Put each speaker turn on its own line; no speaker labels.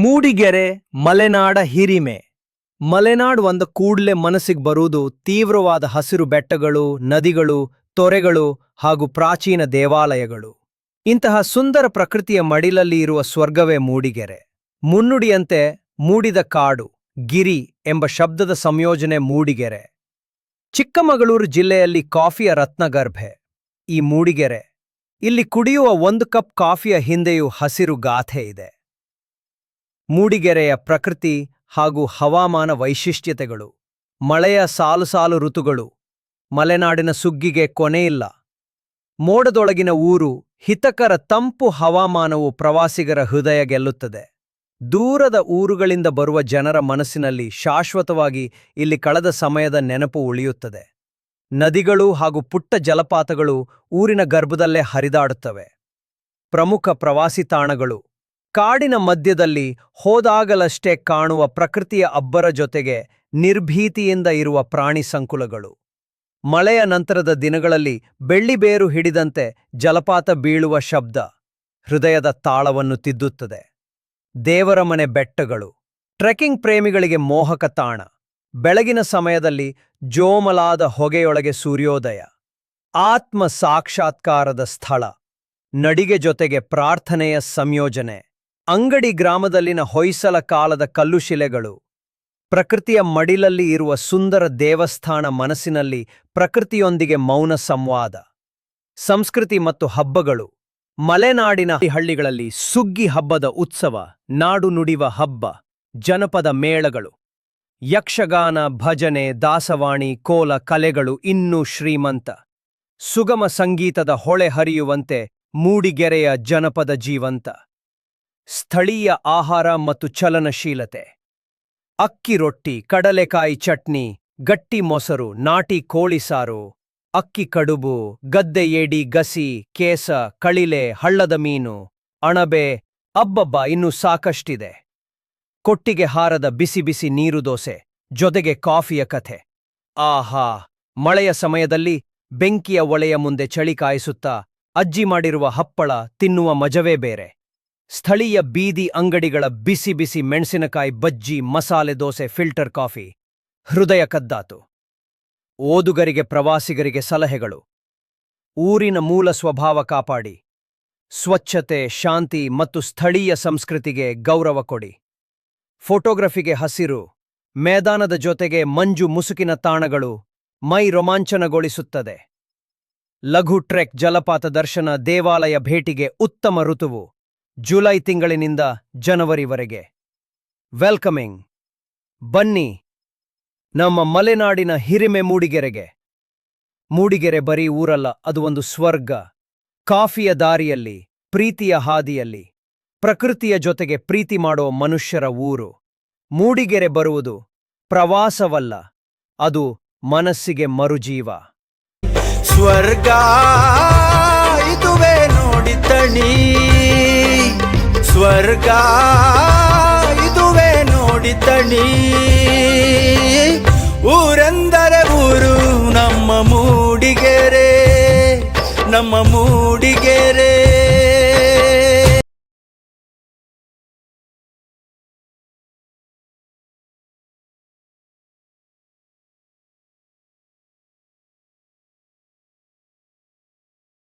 ಮೂಡಿಗೆರೆ ಮಲೆನಾಡ ಹಿರಿಮೆ. ಮಲೆನಾಡು ಅಂದ ಕೂಡ್ಲೆ ಮನಸ್ಸಿಗೆ ಬರುವುದು ತೀವ್ರವಾದ ಹಸಿರು ಬೆಟ್ಟಗಳು, ನದಿಗಳು, ತೊರೆಗಳು ಹಾಗೂ ಪ್ರಾಚೀನ ದೇವಾಲಯಗಳು. ಇಂತಹ ಸುಂದರ ಪ್ರಕೃತಿಯ ಮಡಿಲಲ್ಲಿ ಇರುವ ಸ್ವರ್ಗವೇ ಮೂಡಿಗೆರೆ. ಮುನ್ನುಡಿಯಂತೆ ಮೂಡಿದ ಕಾಡು, ಗಿರಿ ಎಂಬ ಶಬ್ದದ ಸಂಯೋಜನೆ ಮೂಡಿಗೆರೆ. ಚಿಕ್ಕಮಗಳೂರು ಜಿಲ್ಲೆಯಲ್ಲಿ ಕಾಫಿಯ ರತ್ನಗರ್ಭೆ ಈ ಮೂಡಿಗೆರೆ. ಇಲ್ಲಿ ಕುಡಿಯುವ 1 ಕಪ್ ಕಾಫಿಯ ಹಿಂದೆಯೂ ಹಸಿರು ಗಾಥೆ ಇದೆ. ಮೂಡಿಗೆರೆಯ ಪ್ರಕೃತಿ ಹಾಗೂ ಹವಾಮಾನ ವೈಶಿಷ್ಟ್ಯತೆಗಳು. ಮಳೆಯ ಸಾಲು ಸಾಲು ಋತುಗಳು. ಮಲೆನಾಡಿನ ಸುಗ್ಗಿಗೆ ಕೊನೆಯಿಲ್ಲ. ಮೋಡದೊಳಗಿನ ಊರು, ಹಿತಕರ ತಂಪು ಹವಾಮಾನವು ಪ್ರವಾಸಿಗರ ಹೃದಯ ಗೆಲ್ಲುತ್ತದೆ. ದೂರದ ಊರುಗಳಿಂದ ಬರುವ ಜನರ ಮನಸ್ಸಿನಲ್ಲಿ ಶಾಶ್ವತವಾಗಿ ಇಲ್ಲಿ ಕಳೆದ ಸಮಯದ ನೆನಪು ಉಳಿಯುತ್ತದೆ. ನದಿಗಳು ಹಾಗೂ ಪುಟ್ಟ ಜಲಪಾತಗಳು ಊರಿನ ಗರ್ಭದಲ್ಲೇ ಹರಿದಾಡುತ್ತವೆ. ಪ್ರಮುಖ ಪ್ರವಾಸಿ ತಾಣಗಳು. ಕಾಡಿನ ಮಧ್ಯದಲ್ಲಿ ಹೋದಾಗಲಷ್ಟೇ ಕಾಣುವ ಪ್ರಕೃತಿಯ ಅಬ್ಬರ ಜೊತೆಗೆ ನಿರ್ಭೀತಿಯಿಂದ ಇರುವ ಪ್ರಾಣಿ ಸಂಕುಲಗಳು. ಮಳೆಯ ನಂತರದ ದಿನಗಳಲ್ಲಿ ಬೆಳ್ಳಿಬೇರು ಹಿಡಿದಂತೆ ಜಲಪಾತ ಬೀಳುವ ಶಬ್ದ ಹೃದಯದ ತಾಳವನ್ನು ತಿದ್ದುತ್ತದೆ. ದೇವರ ಮನೆ ಬೆಟ್ಟಗಳು. ಟ್ರೆಕ್ಕಿಂಗ್ ಪ್ರೇಮಿಗಳಿಗೆ ಮೋಹಕ ತಾಣ. ಬೆಳಗಿನ ಸಮಯದಲ್ಲಿ ಜೋಮಲಾದ ಹೊಗೆಯೊಳಗೆ ಸೂರ್ಯೋದಯ. ಆತ್ಮ ಸಾಕ್ಷಾತ್ಕಾರದ ಸ್ಥಳ. ನಡಿಗೆ ಜೊತೆಗೆ ಪ್ರಾರ್ಥನೆಯ ಸಂಯೋಜನೆ. ಅಂಗಡಿ ಗ್ರಾಮದಲ್ಲಿನ ಹೊಯ್ಸಳ ಕಾಲದ ಕಲ್ಲುಶಿಲೆಗಳು. ಪ್ರಕೃತಿಯ ಮಡಿಲಲ್ಲಿ ಇರುವ ಸುಂದರ ದೇವಸ್ಥಾನ. ಮನಸ್ಸಿನಲ್ಲಿ ಪ್ರಕೃತಿಯೊಂದಿಗೆ ಮೌನ ಸಂವಾದ. ಸಂಸ್ಕೃತಿ ಮತ್ತು ಹಬ್ಬಗಳು. ಮಲೆನಾಡಿನ ಹಳ್ಳಿಗಳಲ್ಲಿ ಸುಗ್ಗಿ ಹಬ್ಬದ ಉತ್ಸವ, ನಾಡು ನುಡಿವ ಹಬ್ಬ, ಜನಪದ ಮೇಳಗಳು, ಯಕ್ಷಗಾನ, ಭಜನೆ, ದಾಸವಾಣಿ, ಕೋಲ ಕಲೆಗಳು ಇನ್ನೂ ಶ್ರೀಮಂತ. ಸುಗಮ ಸಂಗೀತದ ಹೊಳೆ ಹರಿಯುವಂತೆ ಮೂಡಿಗೆರೆಯ ಜನಪದ ಜೀವಂತ. ಸ್ಥಳೀಯ ಆಹಾರ ಮತ್ತು ಚಲನಶೀಲತೆ. ಅಕ್ಕಿ ರೊಟ್ಟಿ, ಕಡಲೆಕಾಯಿ ಚಟ್ನಿ, ಗಟ್ಟಿ ಮೊಸರು, ನಾಟಿ ಕೋಳಿ ಸಾರು, ಅಕ್ಕಿ ಕಡುಬು, ಗದ್ದೆ ಏಡಿ, ಗಸಿ, ಕೇಸ, ಕಳಿಲೆ, ಹಳ್ಳದ ಮೀನು, ಅಣಬೆ, ಅಬ್ಬಬ್ಬ ಇನ್ನೂ ಸಾಕಷ್ಟಿದೆ. ಕೊಟ್ಟಿಗೆ ಹಾರದ ಬಿಸಿ ಬಿಸಿ ನೀರು ದೋಸೆ, ಜೊತೆಗೆ ಕಾಫಿಯ ಕಥೆ. ಆಹಾ, ಮಳೆಯ ಸಮಯದಲ್ಲಿ ಬೆಂಕಿಯ ಒಳೆಯ ಮುಂದೆ ಚಳಿ ಕಾಯಿಸುತ್ತಾ ಅಜ್ಜಿ ಮಾಡಿರುವ ಹಪ್ಪಳ ತಿನ್ನುವ ಮಜವೇ ಬೇರೆ. ಸ್ಥಳೀಯ ಬೀದಿ ಅಂಗಡಿಗಳ ಬಿಸಿ ಬಿಸಿ ಮೆಣಸಿನಕಾಯಿ ಬಜ್ಜಿ, ಮಸಾಲೆ ದೋಸೆ, ಫಿಲ್ಟರ್ ಕಾಫಿ ಹೃದಯ ಕದ್ದಾತು. ಓದುಗರಿಗೆ, ಪ್ರವಾಸಿಗರಿಗೆ ಸಲಹೆಗಳು. ಊರಿನ ಮೂಲ ಸ್ವಭಾವ ಕಾಪಾಡಿ. ಸ್ವಚ್ಛತೆ, ಶಾಂತಿ ಮತ್ತು ಸ್ಥಳೀಯ ಸಂಸ್ಕೃತಿಗೆ ಗೌರವ ಕೊಡಿ. ಫೋಟೋಗ್ರಫಿಗೆ ಹಸಿರು ಮೇದಾನದ ಜೊತೆಗೆ ಮಂಜು ಮುಸುಕಿನ ತಾಣಗಳು ಮೈ ರೋಮಾಂಚನಗೊಳಿಸುತ್ತದೆ. ಲಘು ಟ್ರೆಕ್, ಜಲಪಾತ ದರ್ಶನ, ದೇವಾಲಯ ಭೇಟಿಗೆ ಉತ್ತಮ ಋತುವು ಜುಲೈ ತಿಂಗಳಿನಿಂದ ಜನವರಿವರೆಗೆ. ವೆಲ್ಕಮಿಂಗ್. ಬನ್ನಿ ನಮ್ಮ ಮಲೆನಾಡಿನ ಹಿರಿಮೆ ಮೂಡಿಗೆರೆಗೆ. ಮೂಡಿಗೆರೆ ಬರೀ ಊರಲ್ಲ, ಅದು ಒಂದು ಸ್ವರ್ಗ. ಕಾಫಿಯ ದಾರಿಯಲ್ಲಿ, ಪ್ರೀತಿಯ ಹಾದಿಯಲ್ಲಿ, ಪ್ರಕೃತಿಯ ಜೊತೆಗೆ ಪ್ರೀತಿ ಮಾಡೋ ಮನುಷ್ಯರ ಊರು. ಮೂಡಿಗೆರೆ ಬರುವುದು ಪ್ರವಾಸವಲ್ಲ, ಅದು ಮನಸ್ಸಿಗೆ ಮರುಜೀವ.
ಸ್ವರ್ಗ ಇದುವೇ ನೋಡಿತಣಿ, ಸ್ವರ್ಗ ಇದುವೇ ನೋಡಿತಣಿ. ಊರೆಂದರೆ ಊರು ನಮ್ಮ ಮೂಡಿಗೆರೆ, ನಮ್ಮ